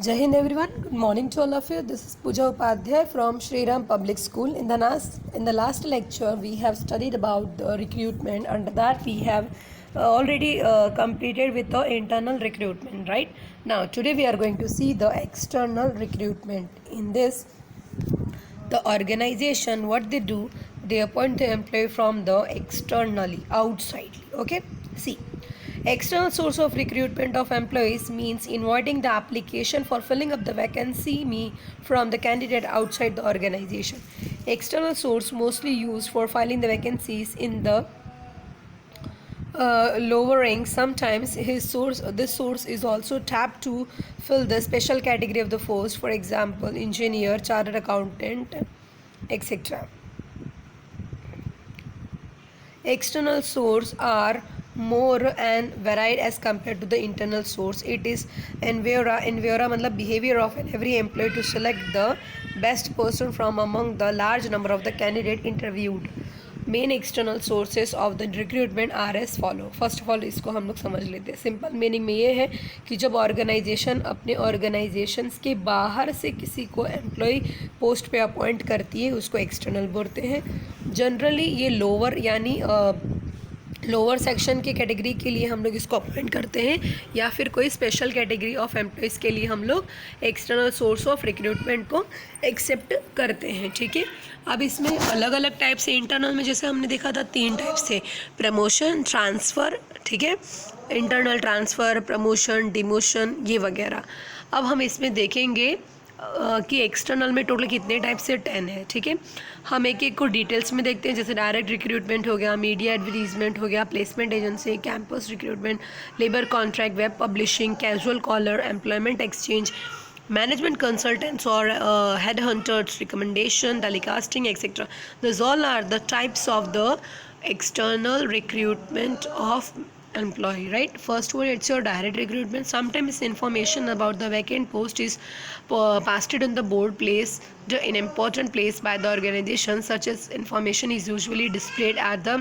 Jai Hind everyone. Good morning to all of you. This is Pooja Upadhyay from Shri Ram Public School. In the last lecture, we have studied about the recruitment. Under that, we have already completed with the internal recruitment, right? Now, today we are going to see the external recruitment. In this, the organization, what they do, they appoint the employee from the externally, outsidely. Okay, see. External source of recruitment of employees means inviting the application for filling up the vacancy me from the candidate outside the organization. External source mostly used for filing the vacancies in the lower rank. Sometimes this source is also tapped to fill the special category of the post, for example engineer, chartered accountant, etc. External source are more and varied as compared to the internal source. It is envira matlab behavior of every employee to select the best person from among the large number of the candidate interviewed. Main external sources of the recruitment R S follow. First of all इसको हम लोग समझ लेते हैं. Simple meaning में ये है कि जब ऑर्गेनाइजेशन अपने ऑर्गेनाइजेशंस के बाहर से किसी को एम्प्लॉय पोस्ट पे अपॉइंट करती है उसको एक्सटर्नल बोलते हैं. जनरली ये लोअर यानी लोअर सेक्शन की कैटेगरी के लिए हम लोग इसको अपॉइंट करते हैं या फिर कोई स्पेशल कैटेगरी ऑफ एम्प्लॉयज़ के लिए हम लोग एक्सटर्नल सोर्स ऑफ रिक्रूटमेंट को एक्सेप्ट करते हैं. ठीक है. अब इसमें अलग अलग टाइप से इंटरनल में जैसे हमने देखा था 3 टाइप से, प्रमोशन, ट्रांसफ़र, ठीक है, इंटरनल ट्रांसफ़र, प्रमोशन, डिमोशन, ये वगैरह. अब हम इसमें देखेंगे कि एक्सटर्नल में टोटल कितने टाइप से 10 है. ठीक है. हम एक एक को डिटेल्स में देखते हैं. जैसे डायरेक्ट रिक्रूटमेंट हो गया, मीडिया एडवर्टीजमेंट हो गया, placement agency, campus recruitment, labour contract, web publishing, casual caller, employment exchange, management consultants or headhunters, recommendation, telecasting, etc. These all are the types of the external recruitment of employee, right? First one, it's your direct recruitment. Sometimes information about the vacant post is pasted on the board placed in important place by the organization. Such as information is usually displayed at the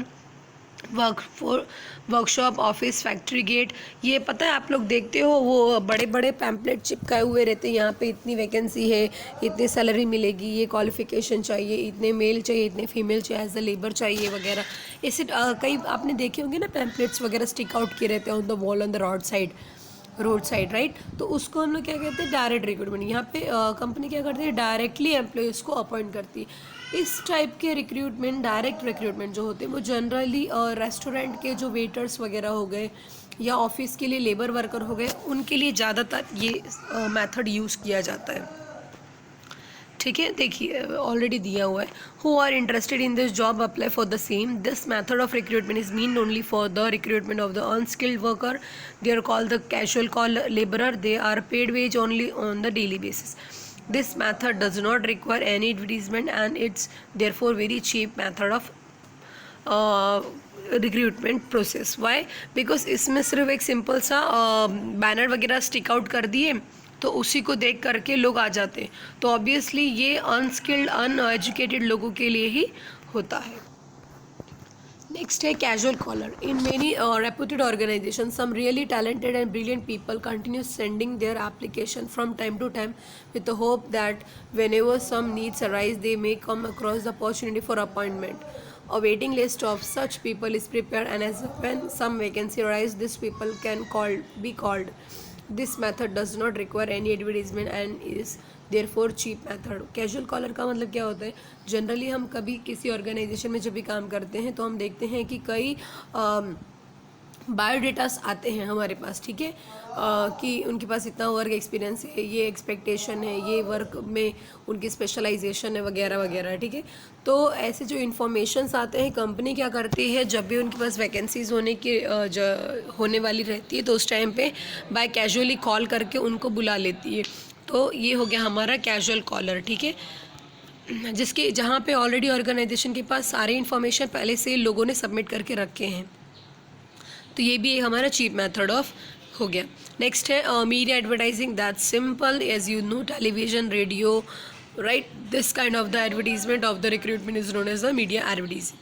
workshop, office, factory gate. ये पता है आप लोग देखते हो वो बड़े बड़े पैम्पलेट चिपकाए हुए रहते हैं. यहाँ पे इतनी वैकेंसी है, इतनी सैलरी मिलेगी, ये क्वालिफिकेशन चाहिए, इतने मेल चाहिए, इतने फीमेल चाहिए, एज अ लेबर चाहिए वगैरह. ऐसे कई आपने देखे होंगे ना पैम्पलेट्स वगैरह स्टिक आउट किए रहते हैं on the wall on the road side, right. तो उसको हम लोग क्या कहते हैं, डायरेक्ट रिक्रूटमेंट. यहाँ पे कंपनी क्या करती है, डायरेक्टली एम्प्लॉयज़ को अपॉइंट करती है. इस टाइप के रिक्रूटमेंट, डायरेक्ट रिक्रूटमेंट जो होते हैं वो जनरली रेस्टोरेंट के जो वेटर्स वगैरह हो गए या ऑफिस के लिए लेबर वर्कर हो गए, उनके लिए ज़्यादातर ये मेथड यूज़ किया जाता है. ठीक है. देखिए ऑलरेडी दिया हुआ है, who are interested in this job apply for the same. This method of recruitment is mean only for the recruitment of the unskilled worker. They are called the casual call labourer. They are paid wage only on the daily basis. This method does not require any advertisement and it's therefore very cheap method of recruitment process. Why? Because इसमें सिर्फ एक simple सा banner वगैरह stick out कर दिए तो उसी को देख करके लोग आ जाते हैं. तो ऑब्वियसली ये अनस्किल्ड अनएजुकेटेड लोगों के लिए ही होता है. Next है casual collar. In many reputed organizations, some really talented and brilliant people continue sending their application from time to time with the hope that whenever some needs arise, they may come across the opportunity for appointment. A waiting list of such people is prepared, and as when some vacancy arises, these people can be called. This method does not require any advertisement and is therefore cheap method. Casual caller का मतलब क्या होता है, generally हम कभी किसी organisation में जब भी काम करते हैं तो हम देखते हैं कि कई बायोडेटास आते हैं हमारे पास. ठीक है. कि उनके पास इतना वर्क एक्सपीरियंस है, ये एक्सपेक्टेशन है, ये वर्क में उनकी स्पेशलाइजेशन है वगैरह वगैरह. ठीक है. तो ऐसे जो इन्फॉर्मेशंस आते हैं, कंपनी क्या करती है, जब भी उनके पास वैकेंसीज होने वाली रहती है तो उस टाइम पे बाय कैजुअली कॉल करके उनको बुला लेती है. तो ये हो गया हमारा कैजुअल कॉलर. ठीक है. जिसके जहाँ पे ऑलरेडी ऑर्गेनाइजेशन के पास सारे इन्फॉर्मेशन पहले से लोगों ने सबमिट करके रखे हैं. तो ये भी हमारा चीप मेथड ऑफ हो गया. नेक्स्ट है media advertising. That simple as you know, television, radio, right. This kind of the advertisement of the recruitment is known as the media advertising.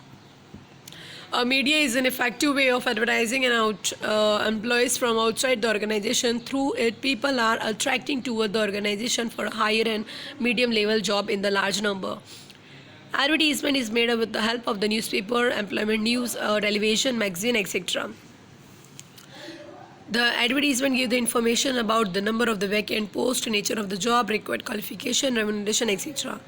Media is an effective way of advertising and employees from outside the organization. Through it, people are attracting toward the organization for a higher and medium level job in the large number. Advertisement is made with the help of the newspaper, employment news, television, magazine, etc. The advertisement gives the information about the number of the vacant post, nature of the job, required qualification, remuneration, etc.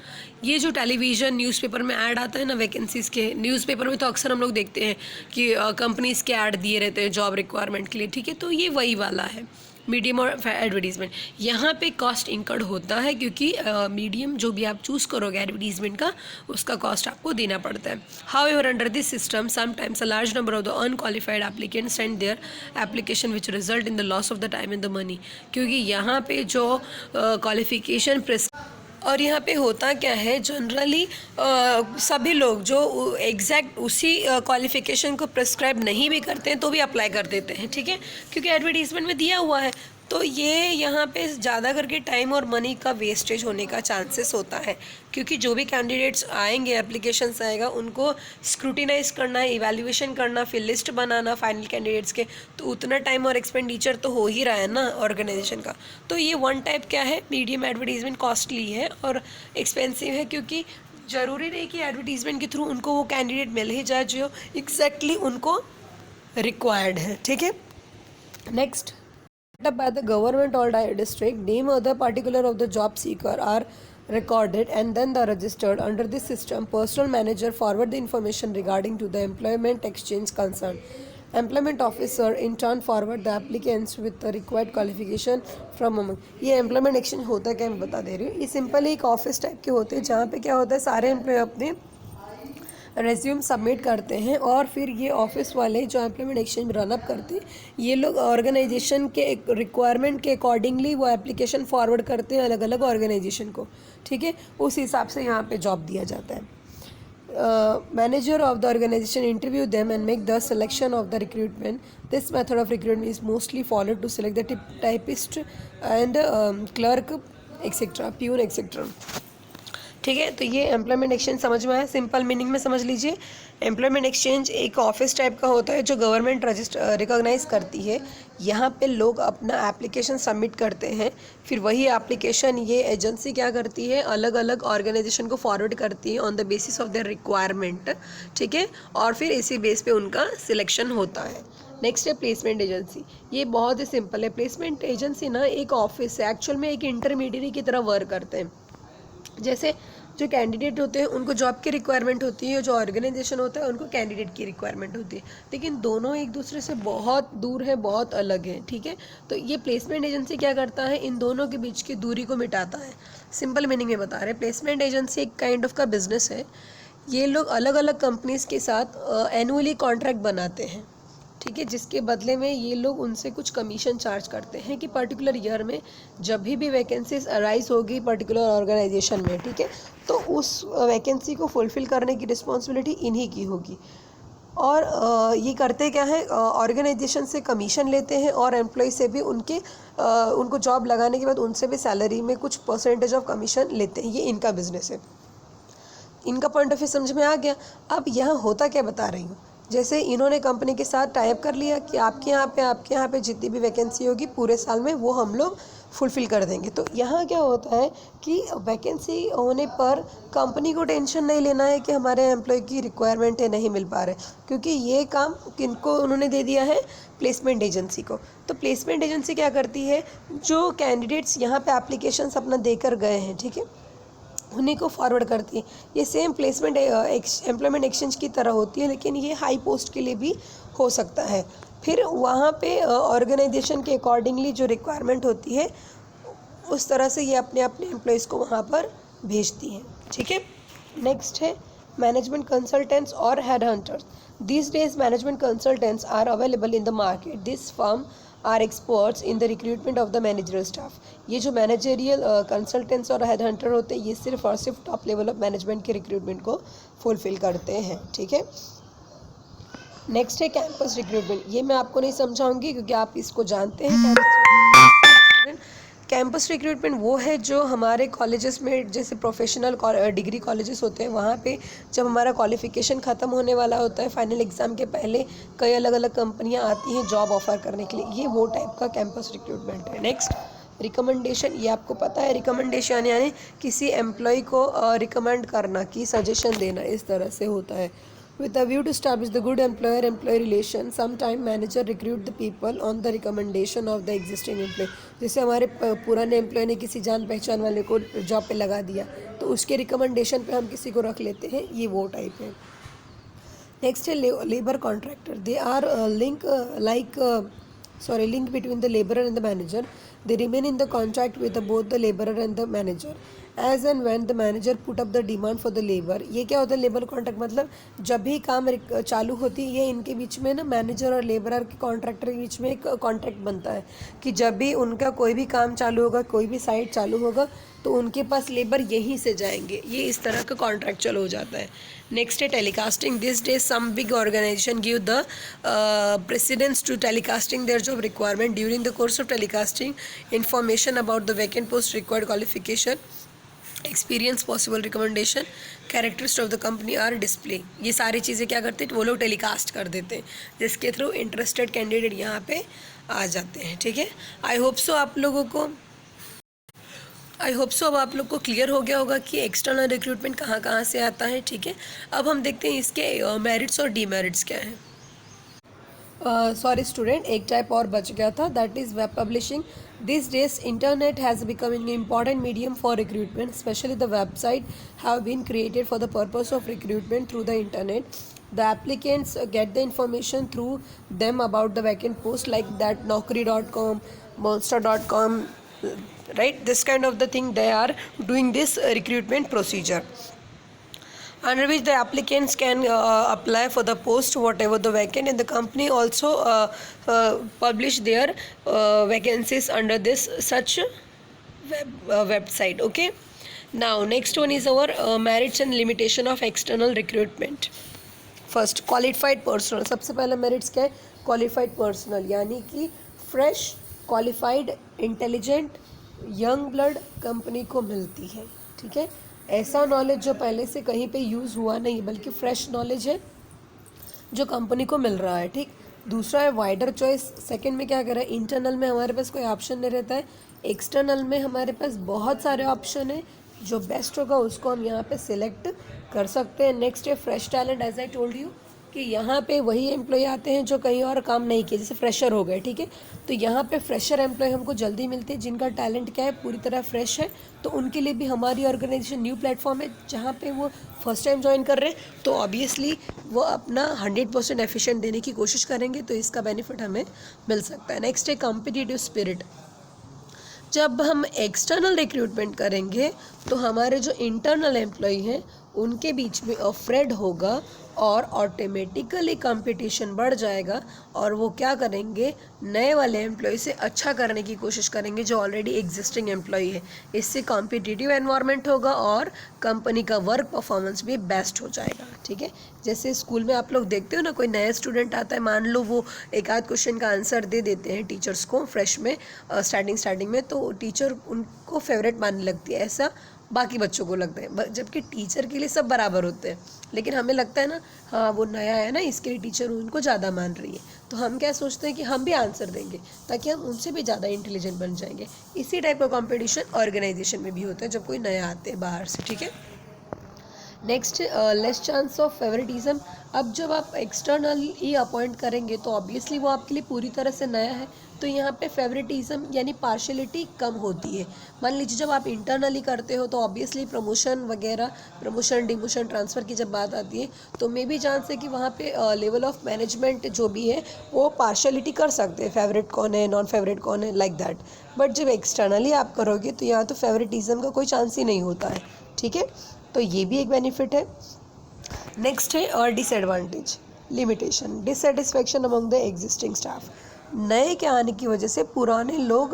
ये जो television newspaper में add आता है ना vacancies के, newspaper में तो अक्सर हम लोग देखते हैं कि कंपनीज़ के ऐड दिए रहते हैं जॉब रिक्वायरमेंट के लिए, ठीक है, तो ये वही वाला है मीडियम और एडवर्टीज़मेंट. यहाँ पे कॉस्ट इंकर्ड होता है क्योंकि मीडियम जो भी आप चूज़ करोगे एडवर्टीज़मेंट का उसका कॉस्ट आपको देना पड़ता है. However under this system sometimes a large number of the unqualified applicants send their application which result in the loss of the time and the money. क्योंकि यहाँ पे जो क्वालिफिकेशन और यहाँ पे होता क्या है जनरली सभी लोग जो एग्जैक्ट उसी क्वालिफ़िकेशन को प्रिस्क्राइब नहीं भी करते हैं तो भी अप्लाई कर देते हैं, ठीक है, क्योंकि एडवर्टीज़मेंट में दिया हुआ है. तो ये यहाँ पे ज़्यादा करके टाइम और मनी का वेस्टेज होने का चांसेस होता है क्योंकि जो भी कैंडिडेट्स आएंगे एप्लीकेशंस आएगा उनको स्क्रूटिनाइज करना, इवैल्यूएशन करना, फिर लिस्ट बनाना फाइनल कैंडिडेट्स के, तो उतना टाइम और एक्सपेंडिचर तो हो ही रहा है ना ऑर्गेनाइजेशन का. तो ये वन टाइप क्या है, मीडियम एडवर्टीज़मेंट कॉस्टली है और एक्सपेंसिव है क्योंकि ज़रूरी नहीं कि एडवर्टीज़मेंट के थ्रू उनको वो कैंडिडेट मिल ही जाए जो एग्जैक्टली उनको रिक्वायर्ड है, ठीक है. Next, set up by the government or district, name of the particular of the job seeker are recorded and then they are registered. Under this system, personal manager forward the information regarding to the employment exchange concerned. Employment officer in turn forward the applicants with the required qualification from among. ये employment exchange होता है क्या मैं बता दे रही हूँ. ये simply एक ऑफिस टाइप के होते हैं जहाँ पे क्या होता है सारे एम्प्लॉय अपने रेज्यूम सबमिट करते हैं और फिर ये ऑफिस वाले जो एम्प्लॉयमेंट एक्सचेंज रनअप करते हैं ये लोग ऑर्गेनाइजेशन के रिक्वायरमेंट के अकॉर्डिंगली वो एप्लीकेशन फॉरवर्ड करते हैं अलग अलग ऑर्गेनाइजेशन को, ठीक है, उस हिसाब से यहाँ पे जॉब दिया जाता है. Manager of the organisation interview them and make the selection of the recruitment. This method of recruitment is mostly followed to select the typist and clerk etcetera, peon etcetera, ठीक है. तो ये एम्प्लॉयमेंट एक्सचेंज समझ में आया, simple meaning में समझ लीजिए. एम्प्लॉयमेंट एक्सचेंज एक ऑफिस टाइप का होता है जो गवर्नमेंट रिकॉग्नाइज करती है. यहाँ पे लोग अपना एप्लीकेशन सबमिट करते हैं, फिर वही एप्लीकेशन ये एजेंसी क्या करती है अलग अलग ऑर्गेनाइजेशन को फॉरवर्ड करती है on the basis of their requirement, ठीक है, और फिर इसी बेस पे उनका सिलेक्शन होता है. नेक्स्ट है प्लेसमेंट एजेंसी. ये बहुत ही सिंपल है. प्लेसमेंट एजेंसी ना एक ऑफिस है, एक्चुअल में एक इंटरमीडिएट की तरह वर्क करते हैं. जैसे जो कैंडिडेट होते हैं उनको जॉब की रिक्वायरमेंट होती है, जो ऑर्गेनाइजेशन होता है उनको कैंडिडेट की रिक्वायरमेंट होती है, लेकिन दोनों एक दूसरे से बहुत दूर है, बहुत अलग है, ठीक है. तो ये प्लेसमेंट एजेंसी क्या करता है, इन दोनों के बीच की दूरी को मिटाता है. सिंपल मीनिंग में बता रहे हैं, प्लेसमेंट एजेंसी एक काइंड ऑफ का बिजनेस है. ये लोग अलग अलग कंपनीज़ के साथ एनुअली कॉन्ट्रैक्ट बनाते हैं, ठीक है, जिसके बदले में ये लोग उनसे कुछ कमीशन चार्ज करते हैं कि पर्टिकुलर ईयर में जब भी वैकेंसीज अराइज होगी पर्टिकुलर ऑर्गेनाइजेशन में, ठीक है, तो उस वैकेंसी को फुलफ़िल करने की रिस्पॉन्सिबिलिटी इन्हीं की होगी. और ये करते क्या है, ऑर्गेनाइजेशन से कमीशन लेते हैं और एम्प्लॉय से भी उनको जॉब लगाने के बाद उनसे भी सैलरी में कुछ परसेंटेज ऑफ कमीशन लेते हैं. ये इनका बिजनेस है. इनका पॉइंट ऑफ व्यू समझ में आ गया. अब यहाँ होता क्या बता रही हूँ, जैसे इन्होंने कंपनी के साथ टाई अप कर लिया कि आपके यहाँ पे जितनी भी वैकेंसी होगी पूरे साल में वो हम लोग फुलफ़िल कर देंगे. तो यहाँ क्या होता है कि वैकेंसी होने पर कंपनी को टेंशन नहीं लेना है कि हमारे एम्प्लॉय की रिक्वायरमेंट है नहीं मिल पा रहे, क्योंकि ये काम किनको उन्होंने दे दिया है, प्लेसमेंट एजेंसी को. तो प्लेसमेंट एजेंसी क्या करती है, जो कैंडिडेट्स यहाँ पे एप्लीकेशंस अपना देकर गए हैं, ठीक है, उन्हीं को फॉरवर्ड करती है. ये सेम प्लेसमेंट एम्प्लॉयमेंट एक्सचेंज की तरह होती है, लेकिन ये हाई पोस्ट के लिए भी हो सकता है. फिर वहाँ पे ऑर्गेनाइजेशन के अकॉर्डिंगली जो रिक्वायरमेंट होती है उस तरह से ये अपने अपने एम्प्लॉयज़ को वहाँ पर भेजती हैं, ठीक है. नेक्स्ट है मैनेजमेंट कंसल्टेंट्स और head hunters. These days management consultants are available in the market. This firm are experts in the recruitment of the managerial staff. ये जो मैनेजरियल कंसल्टेंट्स और हेड हंटर होते हैं ये सिर्फ और सिर्फ टॉप लेवल ऑफ मैनेजमेंट के रिक्रूटमेंट को फुलफिल करते हैं, ठीक है. नेक्स्ट है कैंपस रिक्रूटमेंट. ये मैं आपको नहीं समझाऊंगी क्योंकि आप इसको जानते हैं. कैंपस रिक्रूटमेंट वो है जो हमारे कॉलेजेस में, जैसे प्रोफेशनल डिग्री कॉलेजेस होते हैं, वहाँ पे जब हमारा क्वालिफ़िकेशन ख़त्म होने वाला होता है, फाइनल एग्ज़ाम के पहले कई अलग अलग कंपनियाँ आती हैं जॉब ऑफ़र करने के लिए, ये वो टाइप का कैंपस रिक्रूटमेंट है। नेक्स्ट, रिकमेंडेशन, ये आपको पता है रिकमेंडेशन यानी किसी एम्प्लॉय को रिकमेंड करना, कि सजेशन देना, इस तरह से होता है। With a view to establish the good employer-employee relation, sometime manager recruit the people on the recommendation of the existing employee. जैसे हमारे पुराने एम्प्लॉय ने किसी जान पहचान वाले को जॉब पे लगा दिया, तो उसके रिकमेंडेशन पे हम किसी को रख लेते हैं, ये वो टाइप है। नेक्स्ट है labour contractor. They are link between the laborer and the manager. They remain in the contract with both the laborer and the manager as and when the manager put up the demand for the labor. ये क्या होता है labour contract, मतलब जब भी काम चालू होती है, ये इनके बीच में ना मैनेजर और लेबरर के कॉन्ट्रैक्टर के बीच में एक कॉन्ट्रैक्ट बनता है कि जब भी उनका कोई भी काम चालू होगा, कोई भी साइट चालू होगा, तो उनके पास लेबर यहीं से जाएंगे, ये इस तरह का कॉन्ट्रैक्चुअल हो जाता है। नेक्स्ट है telecasting. This days some big organisation give the precedence to telecasting their job requirement during the course of telecasting information about the vacant post, required qualification, experience, possible recommendation, characteristic of the company are display. ये सारी चीज़ें क्या करते हैं, वो लोग telecast कर देते हैं, जिसके थ्रू इंटरेस्टेड कैंडिडेट यहाँ पे आ जाते हैं। ठीक है, आई होप सो अब आप लोग को क्लियर हो गया होगा कि एक्सटर्नल रिक्रूटमेंट कहाँ कहाँ से आता है। ठीक है, अब हम देखते हैं इसके मेरिट्स और डीमेरिट्स क्या हैं। सॉरी स्टूडेंट, एक टाइप और बच गया था, that is web publishing. This days internet has become an important medium for recruitment, specially the website have been created for the purpose of recruitment through the internet. The applicants get the information through them about the vacant post, like that naukri.com, monster.com, right? This kind of the thing they are doing this recruitment procedure, under which the applicants can apply for the post whatever the vacant, and the company also publish their vacancies under this such website. Okay, now next one is our merits and limitation of external recruitment. First, qualified personal. सबसे पहला merits क्या है, qualified personal, यानी कि fresh, qualified, intelligent, young blood company को मिलती है। ठीक है, ऐसा नॉलेज जो पहले से कहीं पे यूज़ हुआ नहीं, बल्कि फ्रेश नॉलेज है जो कंपनी को मिल रहा है। ठीक, दूसरा है वाइडर चॉइस। सेकंड में क्या कर रहा है, इंटरनल में हमारे पास कोई ऑप्शन नहीं रहता है, एक्सटर्नल में हमारे पास बहुत सारे ऑप्शन है, जो बेस्ट होगा उसको हम यहाँ पे सिलेक्ट कर सकते हैं। नेक्स्ट है fresh talent. As I told you कि यहाँ पे वही एम्प्लॉय आते हैं जो कहीं और काम नहीं किए, जैसे फ्रेशर हो गए। ठीक है, तो यहाँ पे फ्रेशर एम्प्लॉय हमको जल्दी मिलते हैं, जिनका टैलेंट क्या है, पूरी तरह फ्रेश है, तो उनके लिए भी हमारी ऑर्गेनाइजेशन न्यू प्लेटफॉर्म है, जहाँ पे वो फर्स्ट टाइम ज्वाइन कर रहे हैं, तो ऑब्वियसली वो अपना 100% एफिशिएंट देने की कोशिश करेंगे, तो इसका बेनिफिट हमें मिल सकता है। नेक्स्ट है कॉम्पिटिटिव स्पिरिट। जब हम एक्सटर्नल रिक्रूटमेंट करेंगे तो हमारे जो इंटरनल एम्प्लॉय हैं उनके बीच में अफ्रेड होगा और ऑटोमेटिकली कंपटीशन बढ़ जाएगा, और वो क्या करेंगे, नए वाले एम्प्लॉय से अच्छा करने की कोशिश करेंगे जो ऑलरेडी एग्जिस्टिंग एम्प्लॉय है। इससे कॉम्पिटिटिव एनवायरनमेंट होगा और कंपनी का वर्क परफॉर्मेंस भी बेस्ट हो जाएगा। ठीक है, जैसे स्कूल में आप लोग देखते हो ना, कोई नया स्टूडेंट आता है, मान लो वो एक आध क्वेश्चन का आंसर दे देते हैं टीचर्स को फ्रेश में, स्टार्टिंग में, तो टीचर उनको फेवरेट मानने लगती है, ऐसा बाकी बच्चों को लगता है, जबकि टीचर के लिए सब बराबर होते हैं, लेकिन हमें लगता है ना, हाँ वो नया है ना, इसके लिए टीचर उनको ज़्यादा मान रही है, तो हम क्या सोचते हैं कि हम भी आंसर देंगे ताकि हम उनसे भी ज़्यादा इंटेलिजेंट बन जाएंगे। इसी टाइप का कंपटीशन ऑर्गेनाइजेशन में भी होता है जब कोई नया आते हैं बाहर से। ठीक है, next less chance of favouritism. अब जब आप एक्सटर्नल ही अपॉइंट करेंगे तो ऑब्वियसली वो आपके लिए पूरी तरह से नया है, तो यहाँ पे फेवरेटिज्म यानी पार्शियलिटी कम होती है। मान लीजिए जब आप इंटरनली करते हो तो ऑब्वियसली प्रमोशन वगैरह, प्रमोशन डिमोशन ट्रांसफ़र की जब बात आती है तो मे भी चांस है कि वहाँ पे लेवल ऑफ मैनेजमेंट जो भी है वो पार्शियलिटी कर सकते हैं, फेवरेट कौन है, नॉन फेवरेट कौन है, लाइक दैट। बट जब एक्सटर्नली आप करोगे तो यहाँ तो फेवरेटिज्म का कोई चांस ही नहीं होता है। ठीक है, तो ये भी एक बेनिफिट है। नेक्स्ट है और disadvantage, limitation, dissatisfaction among the existing staff. नए के आने की वजह से पुराने लोग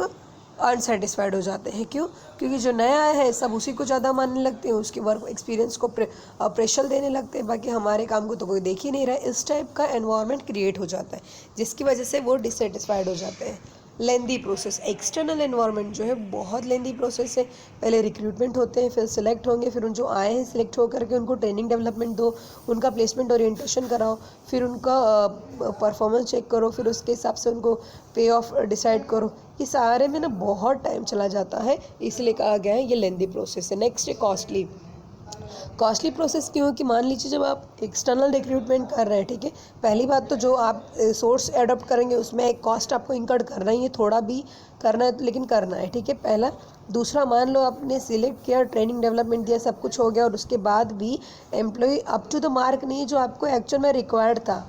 अनसेटिस्फाइड हो जाते हैं। क्यों? क्योंकि जो नया आया है सब उसी को ज़्यादा मानने लगते हैं, उसके वर्क एक्सपीरियंस को प्रेशर देने लगते हैं, बाकी हमारे काम को तो कोई देख ही नहीं रहा है। इस टाइप का एनवायरनमेंट क्रिएट हो जाता है जिसकी वजह से वो डिससेटिस्फाइड हो जाते हैं। Lengthy process. एक्सटर्नल एनवायरनमेंट जो है बहुत लेंदी प्रोसेस है। पहले रिक्रूटमेंट होते हैं, फिर सिलेक्ट होंगे, फिर उन जो आए हैं सिलेक्ट होकर के उनको ट्रेनिंग डेवलपमेंट दो, उनका प्लेसमेंट ओरिएंटेशन कराओ, फिर उनका परफॉर्मेंस चेक करो, फिर उसके हिसाब से उनको पे ऑफ डिसाइड करो। ये सारे में ना बहुत टाइम चला जाता है, इसलिए कहा गया है ये लेंदी प्रोसेस है। नेक्स्ट है कॉस्टली। कॉस्टली प्रोसेस क्यों? कि मान लीजिए जब आप एक्सटर्नल रिक्रूटमेंट कर रहे हैं, ठीक है, पहली बात तो जो आप सोर्स एडॉप्ट करेंगे उसमें एक कॉस्ट आपको इंकर्ड करना ही है, थोड़ा भी करना है लेकिन करना है, ठीक है, पहला। दूसरा, मान लो आपने सिलेक्ट किया, ट्रेनिंग डेवलपमेंट दिया, सब कुछ हो गया और उसके बाद भी employ up to the mark नहीं जो आपको एक्चुअल में रिक्वायर्ड था,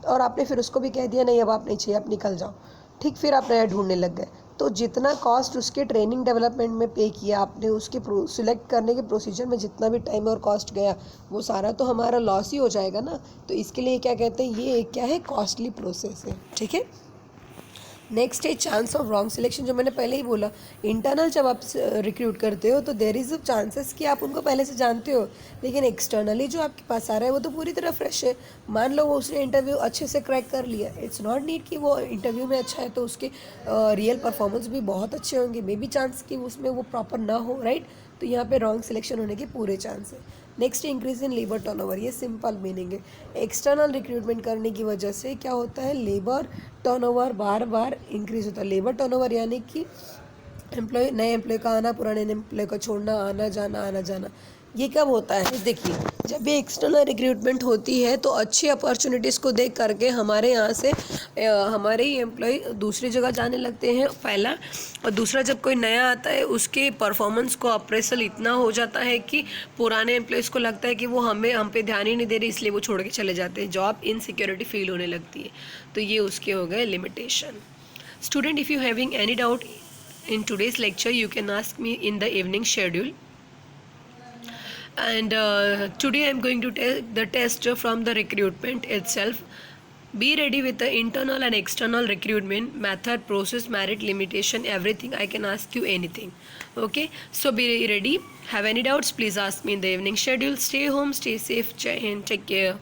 और आपने फिर उसको भी कह दिया नहीं अब आप नहीं चाहिए, आप निकल जाओ, ठीक, फिर आप नया ढूंढने लग गए। तो जितना कॉस्ट उसके ट्रेनिंग डेवलपमेंट में पे किया आपने, उसके सिलेक्ट करने के प्रोसीजर में जितना भी टाइम और कॉस्ट गया, वो सारा तो हमारा लॉस ही हो जाएगा ना। तो इसके लिए क्या कहते हैं, ये क्या है, कॉस्टली प्रोसेस है, ठीक है। नेक्स्ट है चांस ऑफ रॉन्ग सिलेक्शन, जो मैंने पहले ही बोला। इंटरनल जब आप रिक्रूट करते हो तो देर इज़ चांसेस कि आप उनको पहले से जानते हो, लेकिन एक्सटर्नली जो आपके पास आ रहा है वो तो पूरी तरह फ्रेश है। मान लो वो उसने इंटरव्यू अच्छे से क्रैक कर लिया, इट्स नॉट नीड कि वो इंटरव्यू में अच्छा है तो उसके रियल परफॉर्मेंस भी बहुत अच्छे होंगे, मे बी चांस कि उसमें वो प्रॉपर ना हो, राइट। तो यहाँ पे रॉन्ग सिलेक्शन होने के पूरे चांस है। Next increase in labour turnover, ये सिंपल मीनिंग है। एक्सटर्नल रिक्रूटमेंट करने की वजह से क्या होता है, लेबर टर्नओवर बार बार इंक्रीज होता है। लेबर टर्नओवर यानी कि एम्प्लॉय, नए एम्प्लॉय का आना, पुराने एम्प्लॉय का छोड़ना, आना जाना। ये कब होता है, देखिए जब भी एक्सटर्नल रिक्रूटमेंट होती है तो अच्छी अपॉर्चुनिटीज़ को देख करके हमारे यहाँ से हमारे ही एम्प्लॉय दूसरी जगह जाने लगते हैं, पहला। और दूसरा, जब कोई नया आता है उसके परफॉर्मेंस को अप्रेसल इतना हो जाता है कि पुराने एम्प्लॉयज़ को लगता है कि वो हम पे ध्यान ही नहीं दे रही, इसलिए वो छोड़ के चले जाते हैं, जॉब इनसिक्योरिटी फील होने लगती है। तो ये उसके हो गए limitation. Student, if you having any doubt in today's lecture you can ask me in the evening schedule, and today I am going to take the test from the recruitment itself. Be ready with the internal and external recruitment method, process, merit, limitation, everything. I can ask you anything, okay? So be ready. Have any doubts, please ask me in the evening schedule. Stay home, stay safe, and take care.